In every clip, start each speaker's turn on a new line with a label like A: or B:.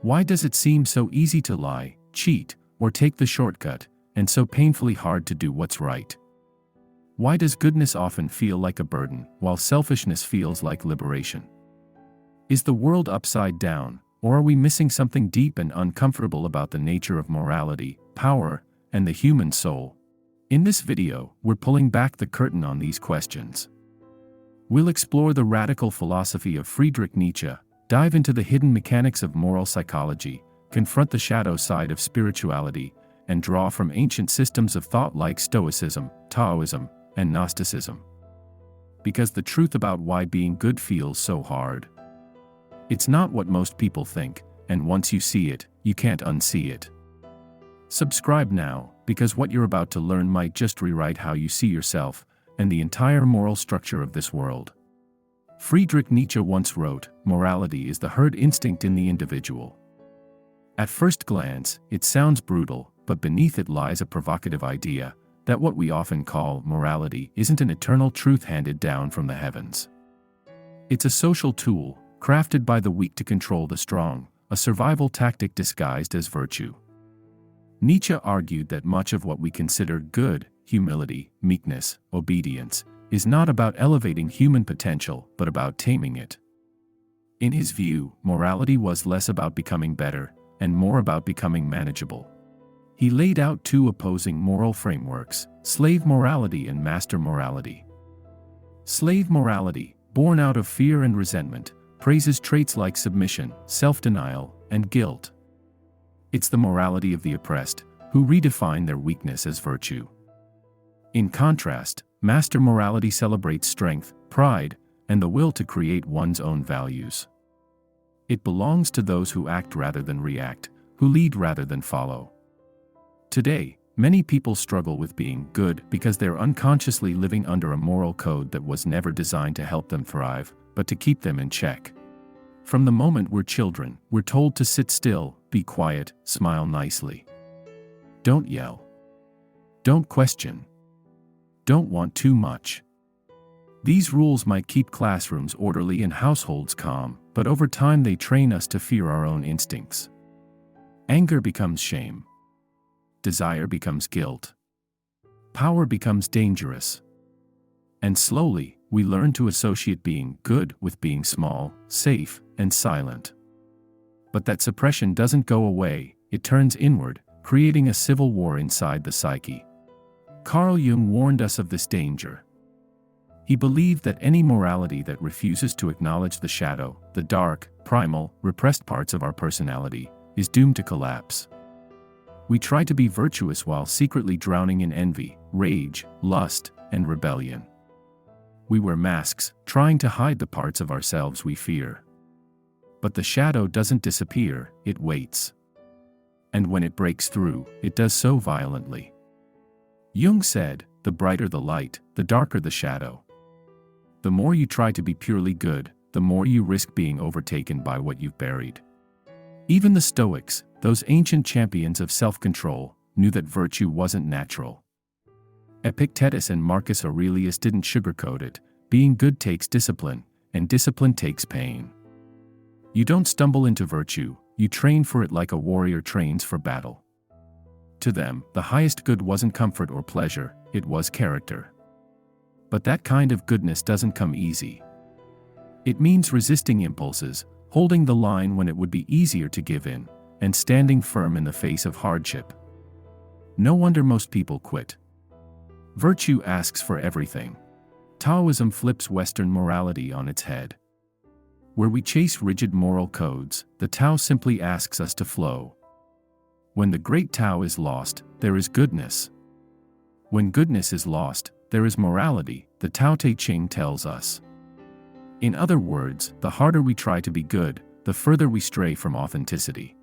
A: Why does it seem so easy to lie, cheat, or take the shortcut, and so painfully hard to do what's right? Why does goodness often feel like a burden, while selfishness feels like liberation? Is the world upside down, or are we missing something deep and uncomfortable about the nature of morality, power, and the human soul? In this video, we're pulling back the curtain on these questions. We'll explore the radical philosophy of Friedrich Nietzsche, dive into the hidden mechanics of moral psychology, confront the shadow side of spirituality, and draw from ancient systems of thought like Stoicism, Taoism, and Gnosticism. Because the truth about why being good feels so hard. It's not what most people think, and once you see it, you can't unsee it. Subscribe now, because what you're about to learn might just rewrite how you see yourself and the entire moral structure of this world. Friedrich Nietzsche once wrote, "Morality is the herd instinct in the individual." At first glance, it sounds brutal, but beneath it lies a provocative idea that what we often call morality isn't an eternal truth handed down from the heavens. It's a social tool, crafted by the weak to control the strong, a survival tactic disguised as virtue. Nietzsche argued that much of what we consider good, humility, meekness, obedience, is not about elevating human potential, but about taming it. In his view, morality was less about becoming better, and more about becoming manageable. He laid out two opposing moral frameworks, slave morality and master morality. Slave morality, born out of fear and resentment, praises traits like submission, self-denial, and guilt. It's the morality of the oppressed, who redefine their weakness as virtue. In contrast, master morality celebrates strength, pride, and the will to create one's own values. It belongs to those who act rather than react, who lead rather than follow. Today, many people struggle with being good because they're unconsciously living under a moral code that was never designed to help them thrive, but to keep them in check. From the moment we're children, we're told to sit still, be quiet, smile nicely. Don't yell. Don't question. Don't want too much. These rules might keep classrooms orderly and households calm, but over time they train us to fear our own instincts. Anger becomes shame. Desire becomes guilt. Power becomes dangerous. And slowly, we learn to associate being good with being small, safe, and silent. But that suppression doesn't go away, it turns inward, creating a civil war inside the psyche. Carl Jung warned us of this danger. He believed that any morality that refuses to acknowledge the shadow, the dark, primal, repressed parts of our personality, is doomed to collapse. We try to be virtuous while secretly drowning in envy, rage, lust, and rebellion. We wear masks, trying to hide the parts of ourselves we fear. But the shadow doesn't disappear, it waits. And when it breaks through, it does so violently. Jung said, "The brighter the light, the darker the shadow." The more you try to be purely good, the more you risk being overtaken by what you've buried. Even the Stoics, those ancient champions of self-control, knew that virtue wasn't natural. Epictetus and Marcus Aurelius didn't sugarcoat it. Being good takes discipline, and discipline takes pain. You don't stumble into virtue, you train for it like a warrior trains for battle. To them, the highest good wasn't comfort or pleasure, it was character. But that kind of goodness doesn't come easy. It means resisting impulses, holding the line when it would be easier to give in, and standing firm in the face of hardship. No wonder most people quit. Virtue asks for everything. Taoism flips Western morality on its head. Where we chase rigid moral codes, the Tao simply asks us to flow. When the great Tao is lost, there is goodness. When goodness is lost, there is morality, the Tao Te Ching tells us. In other words, the harder we try to be good, the further we stray from authenticity.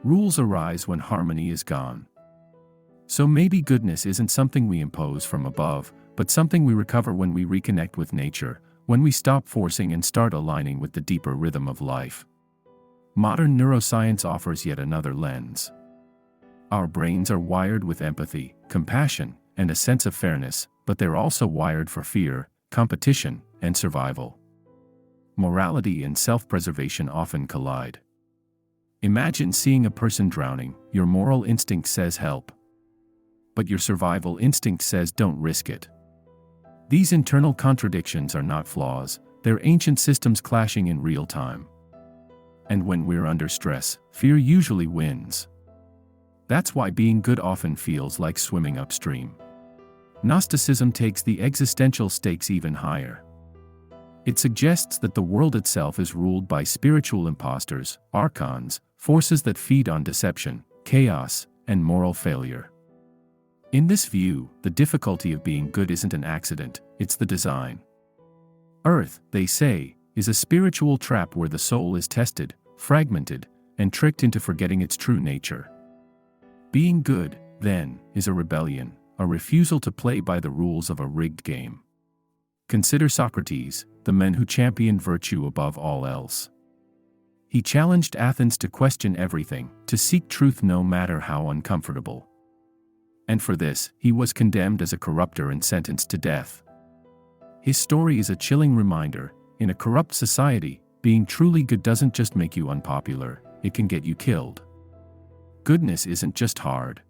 A: Rules arise when harmony is gone. So maybe goodness isn't something we impose from above, but something we recover when we reconnect with nature, when we stop forcing and start aligning with the deeper rhythm of life. Modern neuroscience offers yet another lens. Our brains are wired with empathy, compassion, and a sense of fairness, but they're also wired for fear, competition, and survival. Morality and self-preservation often collide. Imagine seeing a person drowning. Your moral instinct says help. But your survival instinct says don't risk it. These internal contradictions are not flaws, they're ancient systems clashing in real time. And when we're under stress, fear usually wins. That's why being good often feels like swimming upstream. Gnosticism takes the existential stakes even higher. It suggests that the world itself is ruled by spiritual imposters, archons, forces that feed on deception, chaos, and moral failure. In this view, the difficulty of being good isn't an accident, it's the design. Earth, they say, is a spiritual trap where the soul is tested, fragmented, and tricked into forgetting its true nature. Being good, then, is a rebellion, a refusal to play by the rules of a rigged game. Consider Socrates, the man who championed virtue above all else. He challenged Athens to question everything, to seek truth no matter how uncomfortable. And for this, he was condemned as a corrupter and sentenced to death. His story is a chilling reminder: in a corrupt society, being truly good doesn't just make you unpopular, it can get you killed. Goodness isn't just hard.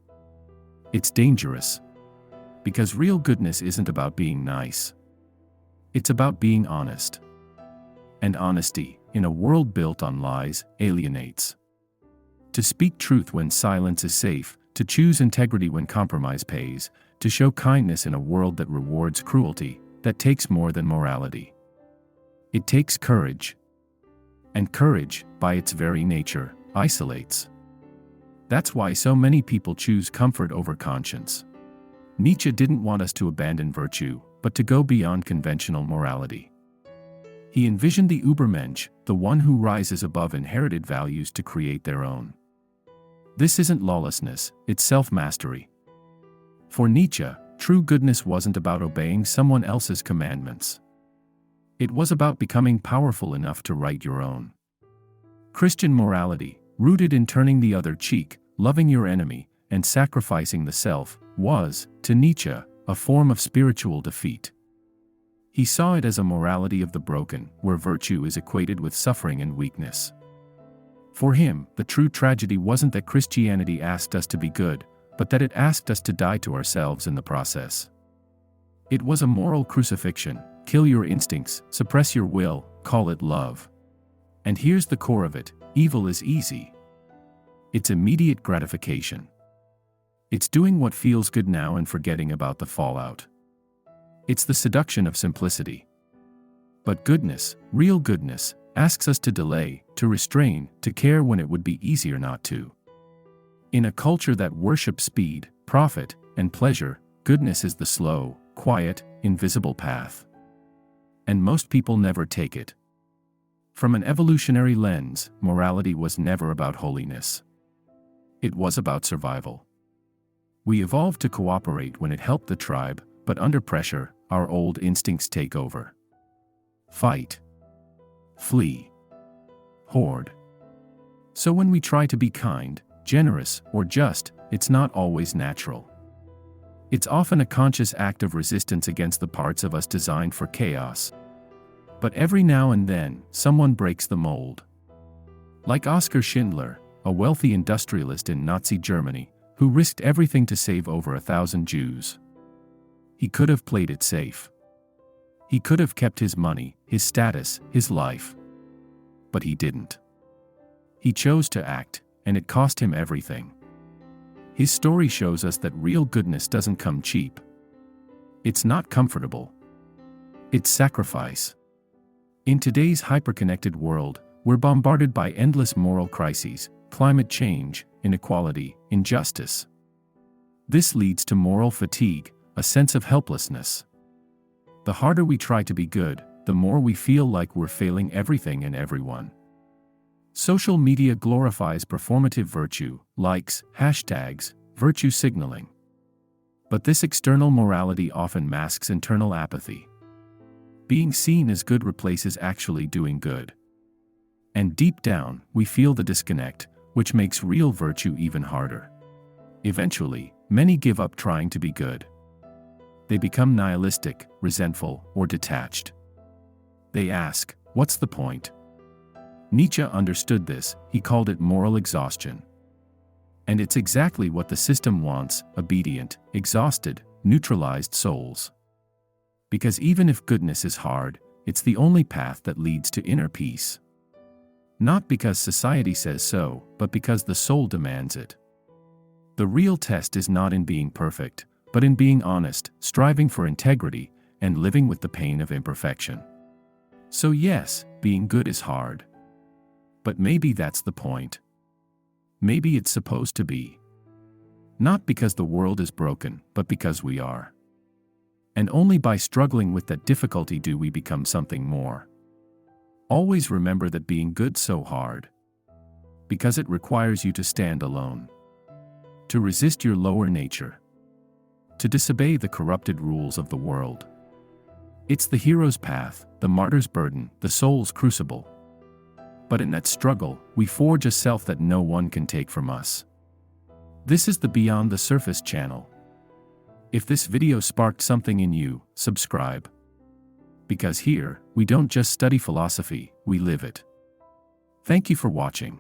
A: It's dangerous. Because real goodness isn't about being nice. It's about being honest. And honesty, in a world built on lies, alienates. To speak truth when silence is safe, to choose integrity when compromise pays, to show kindness in a world that rewards cruelty, that takes more than morality. It takes courage. And courage, by its very nature, isolates. That's why so many people choose comfort over conscience. Nietzsche didn't want us to abandon virtue, but to go beyond conventional morality. He envisioned the Übermensch, the one who rises above inherited values to create their own. This isn't lawlessness, it's self-mastery. For Nietzsche, true goodness wasn't about obeying someone else's commandments. It was about becoming powerful enough to write your own. Christian morality, rooted in turning the other cheek, loving your enemy, and sacrificing the self, was, to Nietzsche, a form of spiritual defeat. He saw it as a morality of the broken, where virtue is equated with suffering and weakness. For him, the true tragedy wasn't that Christianity asked us to be good, but that it asked us to die to ourselves in the process. It was a moral crucifixion: kill your instincts, suppress your will, call it love. And here's the core of it: evil is easy. It's immediate gratification. It's doing what feels good now and forgetting about the fallout. It's the seduction of simplicity. But goodness, real goodness, asks us to delay, to restrain, to care when it would be easier not to. In a culture that worships speed, profit, and pleasure, goodness is the slow, quiet, invisible path. And most people never take it. From an evolutionary lens, morality was never about holiness. It was about survival. We evolved to cooperate when it helped the tribe, but under pressure, our old instincts take over. Fight. Flee. Hoard. So when we try to be kind, generous, or just, it's not always natural. It's often a conscious act of resistance against the parts of us designed for chaos. But every now and then, someone breaks the mold. Like Oskar Schindler, a wealthy industrialist in Nazi Germany, who risked everything to save over 1,000 Jews. He could have played it safe. He could have kept his money, his status, his life. But he didn't. He chose to act, and it cost him everything. His story shows us that real goodness doesn't come cheap. It's not comfortable. It's sacrifice. In today's hyper-connected world, we're bombarded by endless moral crises: climate change, inequality, injustice. This leads to moral fatigue, a sense of helplessness. The harder we try to be good, the more we feel like we're failing everything and everyone. Social media glorifies performative virtue, likes, hashtags, virtue signaling. But this external morality often masks internal apathy. Being seen as good replaces actually doing good. And deep down, we feel the disconnect, which makes real virtue even harder. Eventually, many give up trying to be good. They become nihilistic, resentful, or detached. They ask, what's the point? Nietzsche understood this, he called it moral exhaustion. And it's exactly what the system wants: obedient, exhausted, neutralized souls. Because even if goodness is hard, it's the only path that leads to inner peace. Not because society says so, but because the soul demands it. The real test is not in being perfect, but in being honest, striving for integrity, and living with the pain of imperfection. So yes, being good is hard. But maybe that's the point. Maybe it's supposed to be. Not because the world is broken, but because we are. And only by struggling with that difficulty do we become something more. Always remember that being good's so hard. Because it requires you to stand alone. To resist your lower nature. To disobey the corrupted rules of the world. It's the hero's path, the martyr's burden, the soul's crucible. But in that struggle, we forge a self that no one can take from us. This is the Beyond the Surface channel. If this video sparked something in you, subscribe. Because here, we don't just study philosophy, we live it. Thank you for watching.